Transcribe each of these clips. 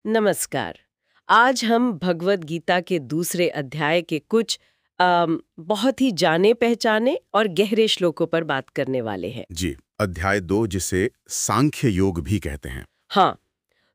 नमस्कार। आज हम भगवत गीता के दूसरे अध्याय के कुछ बहुत ही जाने पहचाने और गहरे श्लोकों पर बात करने वाले हैं। जी। अध्याय 2 जिसे सांख्य योग भी कहते हैं। हाँ,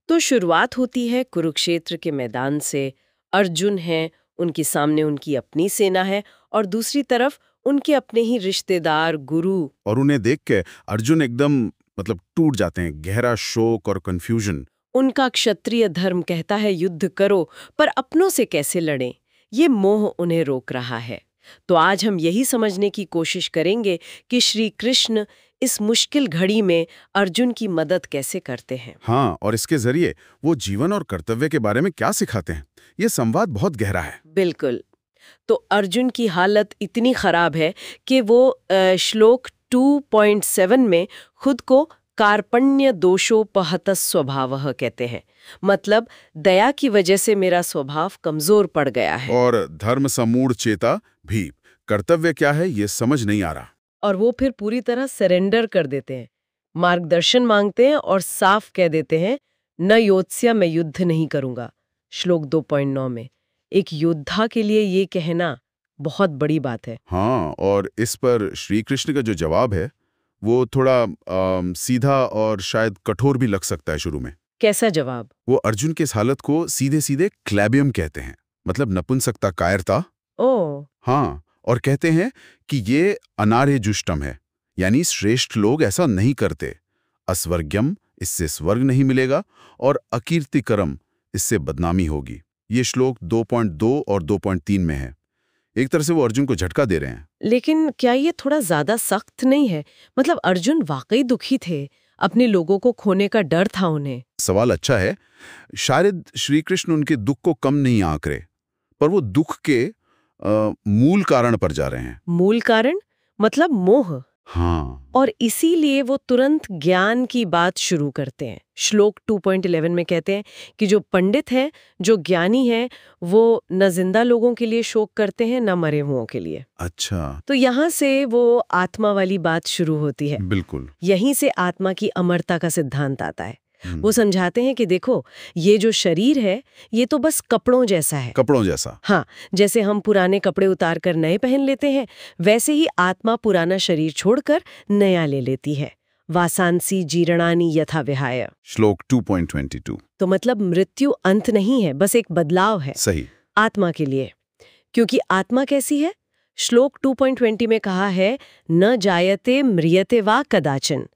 तो शुरुआत होती है कुरुक्षेत्र के मैदान से। अर्जुन हैं, उनके सामने उनकी अपनी सेना है और दूसरी तरफ उनके अपने ही रिश्तेदार गुरु। और उन्हें देख के अर्जुन एकदम टूट जाते हैं, गहरा शोक और कंफ्यूजन। उनका क्षत्रिय धर्म कहता है युद्ध करो, पर अपनों से कैसे लड़ें? ये मोह उन्हें रोक रहा है। तो आज हम यही समझने की कोशिश करेंगे कि श्री कृष्ण इस मुश्किल घड़ी में अर्जुन की मदद कैसे करते हैं। हाँ, और इसके जरिए वो जीवन और कर्तव्य के बारे में क्या सिखाते हैं। ये संवाद बहुत गहरा है। बिल्कुल। तो अर्जुन की हालत इतनी खराब है कि वो श्लोक 2.7 में खुद को कार्पण्य दोषोपहत स्वभावः कहते हैं। मतलब दया की वजह से मेरा स्वभाव कमजोर पड़ गया है। और धर्म समूढ़ चेता भी, कर्तव्य क्या है ये समझ नहीं आ रहा। और वो फिर पूरी तरह सरेंडर कर देते हैं, मार्गदर्शन मांगते हैं और साफ कह देते हैं, न योत्स्य, मैं युद्ध नहीं करूंगा। श्लोक 2.9 में एक योद्धा के लिए ये कहना बहुत बड़ी बात है। हाँ, और इस पर श्री कृष्ण का जो जवाब है वो थोड़ा सीधा और शायद कठोर भी लग सकता है शुरू में। कैसा जवाब? वो अर्जुन के इस हालत को सीधे सीधे क्लैबियम कहते हैं, मतलब नपुंसकता, कायरता। ओह, हाँ, और कहते हैं कि ये अनार्य जुष्टम है, यानी श्रेष्ठ लोग ऐसा नहीं करते। अस्वर्ग्यम, इससे स्वर्ग नहीं मिलेगा, और अकीर्तिकरम, इससे बदनामी होगी। ये श्लोक 2.2 और 2.3 में है। एक तरह से वो अर्जुन को झटका दे रहे हैं। लेकिन क्या ये थोड़ा ज्यादा सख्त नहीं है? मतलब अर्जुन वाकई दुखी थे, अपने लोगों को खोने का डर था उन्हें। सवाल अच्छा है। शायद श्री कृष्ण उनके दुख को कम नहीं आंक रहे, पर वो दुख के मूल कारण पर जा रहे हैं। मूल कारण मतलब मोह। हाँ, और इसीलिए वो तुरंत ज्ञान की बात शुरू करते हैं। श्लोक 2.11 में कहते हैं कि जो पंडित है, जो ज्ञानी है, वो न जिंदा लोगों के लिए शोक करते हैं, न मरे हुओं के लिए। अच्छा। तो यहाँ से वो आत्मा वाली बात शुरू होती है। बिल्कुल। यहीं से आत्मा की अमरता का सिद्धांत आता है। वो समझाते हैं कि देखो, ये जो शरीर है, ये तो बस कपड़ों जैसा है। कपड़ों जैसा। हाँ, जैसे हम पुराने कपड़े उतार कर नए पहन लेते हैं, वैसे ही आत्मा पुराना शरीर छोड़कर नया ले लेती है। वासांसी जीर्णानि यथा विहाय। श्लोक 2.22। तो मतलब मृत्यु अंत नहीं है, बस एक बदलाव है। सही। आत्मा के लिए। क्योंकि आत्मा कैसी है? श्लोक 2.20 में कहा है, न जायते म्रियते वा कदाचन।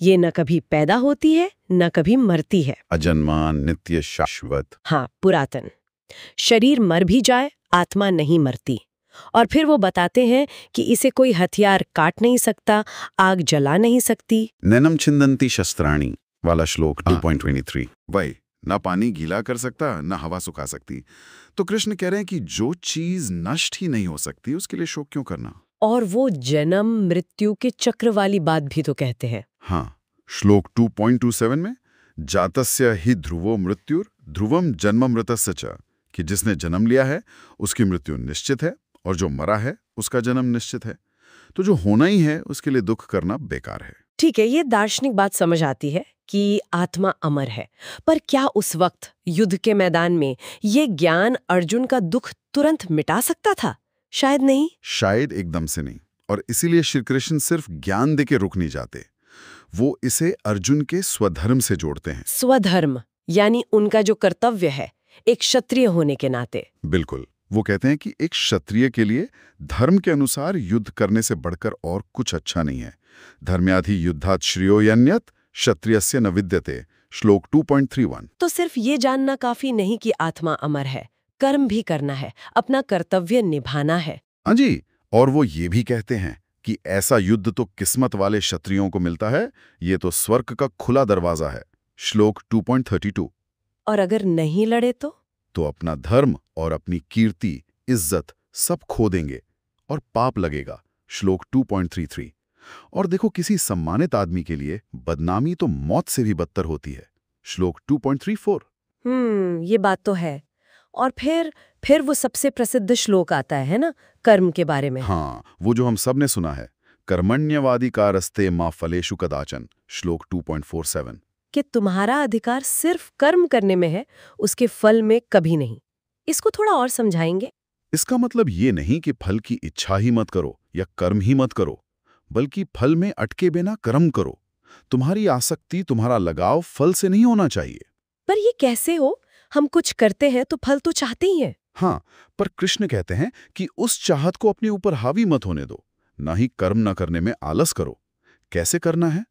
ये न कभी पैदा होती है, न कभी मरती है। अजन्मा, नित्य, शाश्वत। हाँ, पुरातन। शरीर मर भी जाए, आत्मा नहीं मरती। और फिर वो बताते हैं कि इसे कोई हथियार काट नहीं सकता, आग जला नहीं सकती। नैनम छिंदंती शस्त्राणी वाला श्लोक 2.23। वही, ना पानी गीला कर सकता, ना हवा सुखा सकती। तो कृष्ण कह रहे हैं कि जो चीज नष्ट ही नहीं हो सकती, उसके लिए शोक क्यों करना। और वो जन्म मृत्यु के चक्र वाली बात भी तो कहते हैं। हाँ, श्लोक 2.27 में जातस्य ही ध्रुवो मृत्युर ध्रुवम जन्ममृतस्य च, कि जिसने जन्म लिया है उसकी मृत्यु निश्चित है, और जो मरा है उसका जन्म निश्चित है। तो जो होना ही है उसके लिए दुख करना बेकार है। ठीक है, ये दार्शनिक बात समझ आती है कि आत्मा अमर है, पर क्या उस वक्त युद्ध के मैदान में ये ज्ञान अर्जुन का दुख तुरंत मिटा सकता था? शायद नहीं। शायद एकदम से नहीं। और इसीलिए श्री कृष्ण सिर्फ ज्ञान देके रुक नहीं जाते, वो इसे अर्जुन के स्वधर्म से जोड़ते हैं। स्वधर्म यानी उनका जो कर्तव्य है, एक क्षत्रिय होने के नाते। बिल्कुल। वो कहते हैं कि एक क्षत्रिय के लिए धर्म के अनुसार युद्ध करने से बढ़कर और कुछ अच्छा नहीं है। धर्म्याधि युद्धात् श्रेयो यन्यत् क्षत्रियस्य न विद्यते। श्लोक 2.31। तो सिर्फ ये जानना काफी नहीं कि आत्मा अमर है, कर्म भी करना है, अपना कर्तव्य निभाना है। हाँ जी, और वो ये भी कहते हैं कि ऐसा युद्ध तो किस्मत वाले क्षत्रियों को मिलता है, ये तो स्वर्ग का खुला दरवाजा है। श्लोक 2.32। और अगर नहीं लड़े तो अपना धर्म और अपनी कीर्ति, इज्जत सब खो देंगे और पाप लगेगा। श्लोक 2.33। और देखो, किसी सम्मानित आदमी के लिए बदनामी तो मौत से भी बदतर होती है। श्लोक 2.34। ये बात तो है। और फिर वो सबसे प्रसिद्ध श्लोक आता है ना, कर्म के बारे में। हाँ, वो जो हम सब ने सुना है, कर्मण्यवादी कारस्ते मां फलेषु कदाचन। श्लोक 2.47। कि तुम्हारा अधिकार सिर्फ कर्म करने में है, उसके फल में कभी नहीं। इसको थोड़ा और समझाएंगे? इसका मतलब ये नहीं कि फल की इच्छा ही मत करो या कर्म ही मत करो, बल्कि फल में अटके बिना कर्म करो। तुम्हारी आसक्ति, तुम्हारा लगाव फल से नहीं होना चाहिए। पर ये कैसे हो? हम कुछ करते हैं तो फल तो चाहते ही हैं। हाँ, पर कृष्ण कहते हैं कि उस चाहत को अपने ऊपर हावी मत होने दो, ना ही कर्म न करने में आलस करो। कैसे करना है?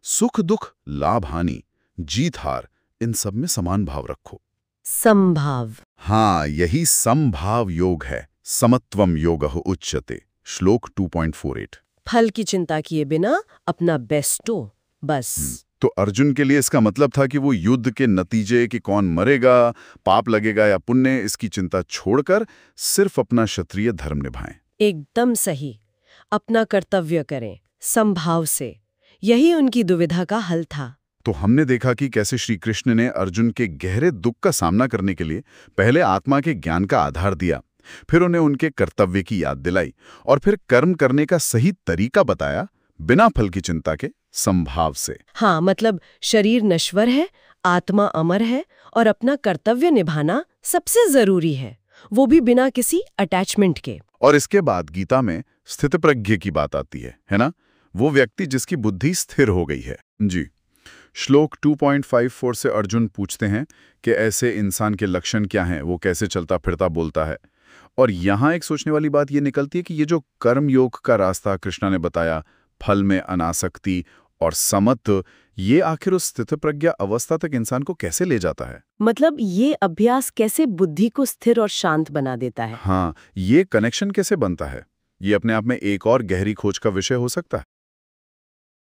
सुख दुख, लाभ हानि, जीत हार, इन सब में समान भाव रखो। संभाव। हाँ, यही समभाव योग है। समत्वम योगः उच्यते, श्लोक 2.48। फल की चिंता किए बिना अपना बेस्ट हो, बस। तो अर्जुन के लिए इसका मतलब था कि वो युद्ध के नतीजे कि कौन मरेगा, पाप लगेगा या पुण्य, इसकी चिंता छोड़कर सिर्फ अपना क्षत्रिय धर्म निभाएं। एकदम सही। अपना कर्तव्य करें, संभाव से। यही उनकी दुविधा का हल था। तो हमने देखा कि कैसे श्री कृष्ण ने अर्जुन के गहरे दुख का सामना करने के लिए पहले आत्मा के ज्ञान का आधार दिया, फिर उन्हें उनके कर्तव्य की याद दिलाई और फिर कर्म करने का सही तरीका बताया, बिना फल की चिंता के, संभाव से। हाँ, मतलब शरीर नश्वर है, आत्मा अमर है और अपना कर्तव्य निभाना सबसे जरूरी है, वो भी बिना किसी अटैचमेंट के। और इसके बाद गीता में स्थितप्रज्ञ की बात आती है ना? वो व्यक्ति जिसकी बुद्धि स्थिर हो गई है। जी। श्लोक 2.54 से अर्जुन पूछते हैं कि ऐसे इंसान के लक्षण क्या हैं, वो कैसे चलता फिरता बोलता है। और यहाँ एक सोचने वाली बात ये निकलती है कि ये जो कर्म योग का रास्ता कृष्णा ने बताया, फल में अनासक्ति और समत्व, ये आखिर उस स्थितप्रज्ञ अवस्था तक इंसान को कैसे ले जाता है? मतलब ये अभ्यास कैसे बुद्धि को स्थिर और शांत बना देता है? हाँ, ये कनेक्शन कैसे बनता है? ये अपने आप में एक और गहरी खोज का विषय हो सकता है।